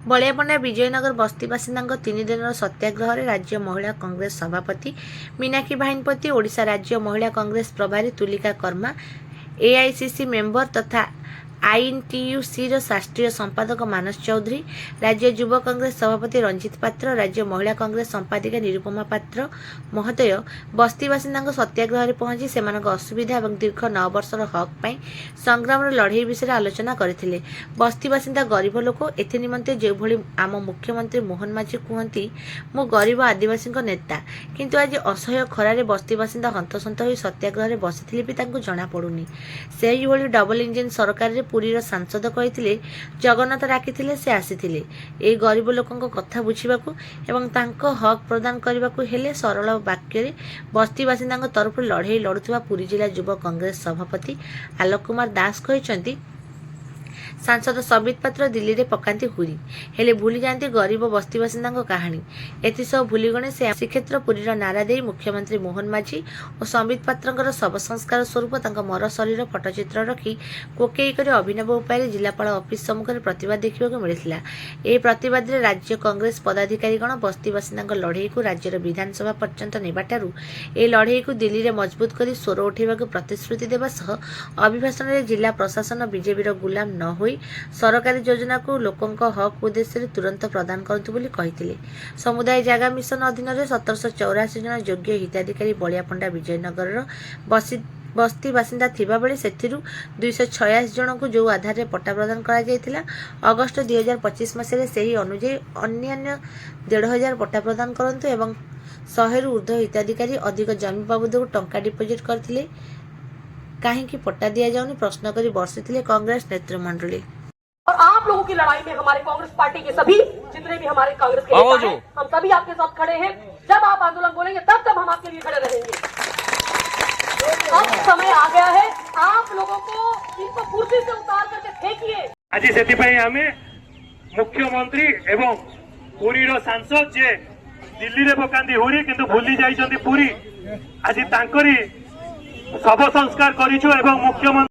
बलियापंडा विजयनगर बस्ती बासिंदा 3 दिन सत्याग्रह राज्य महिला कांग्रेस सभापति मीनाक्षी भाईनपति, ओडिशा राज्य महिला कांग्रेस प्रभारी तुलिका कर्मा, एआईसीसी मेंबर तथा आईएनटीयूसी राष्ट्रीय संपादक मानस चौधरी, राज्य युवा कांग्रेस सभापति रंजित पात्र, राज्य महिला कांग्रेस संपादिका निरुपमा पात्र महोदय बस्ती बासिंदा सत्याग्रह पहुंची से असुविधा और दीर्घ 9 वर्षर हक पाई संग्राम लड़ाई विषय आलोचना करथिले। बस्ती बासिंदा गरीब लोक एथि निमंते जो भली आम मुख्यमंत्री मोहन माझी कहती मु गरीब आदिवासी नेता, किंतु आज असह्य खरारे बस्ती बासिंदा हंतसंत हो सत्याग्रह बसिथिले भी तांको जଣା पड़ुनी। सेही भली डबल इंजिन सरकार पुरीर सांसद कही जगन्नाथ राखी से आसीथिले ए गरीब लोकों कथा बुझीबाकू एवं तांको हक प्रदान करबाकू हेले सरल वाक्य बस्ती बासिंदा तरफ लड़ाई लड़ुवा पुरी जिला युवा कांग्रेस सभापति आलोक कुमार दास कहते सांसद सबित पात्र दिल्ली रे पकांती हुरी हेले भूली जाती गरीब बस्ती बासिंदा कहानी। एसब भूलीगणे से श्रीक्षेत्र पुरीर नारा दे मुख्यमंत्री मोहन माझी और सबित पात्र शव संस्कार स्वरूप मर शरीर फटचित्र रखी कोकेई कर अभिनव उपाय जिलापाल ऑफिस सम्मुख में प्रतिवाद देखा मिलता। ए प्रतिवाद में राज्य कांग्रेस पदाधिकारीगण बस्ती बासिंदा लड़ाई को राज्यर विधानसभा पर्यंत नेबाठारू ए लड़ाई को दिल्ली में मजबूत कर स्वर उठेबा प्रतिश्रुति देवा सह अभिभाषण में जिला प्रशासन बीजेपी गुलाम न हो सरकारी योजना को लोकों हक उद्देश्य तुरंत प्रदान करतु बोली कहिथिले। समुदाय जागा मिशन अधीन 1784 जन योग्य हिताधिकारी बलियापंडा विजयनगर बस्ती बासिंदा थिबा बेले सेथिरु 286 जन को जो आधार रे पट्टा प्रदान करा जायतिला। अगस्त 2025 मसीह सेही अनुଯାयी अन्य 1500 पट्टा प्रदान करंतु एवं 100 रु ऊर्ध्व हिताधिकारी अधिक जमी बाबद टंका डिपोजिट करथिले। कहीं पट्टा दिया जाऊनी प्रश्न करी बरसिथिले कांग्रेस नेतृमंडली। और आप लोगों की लड़ाई में हमारे कांग्रेस पार्टी के सभी जितने भी हमारे कांग्रेस के नेता हैं, हम सभी आपके साथ खड़े हैं। जब आप आंदोलन बोलेंगे तब हम आपके लिए खड़े रहेंगे। अब समय आ गया है, आप लोगों को इनको कुर्सी से उतार करके फेंकिए। आज से आम मुख्यमंत्री एवं पुरी सांसद जे दिल्ली रे पकांदी हुरी किंतु भूली जाइछंती पुरी आज तांकरी शव संस्कार करिछु एवं मुख्यमंत्री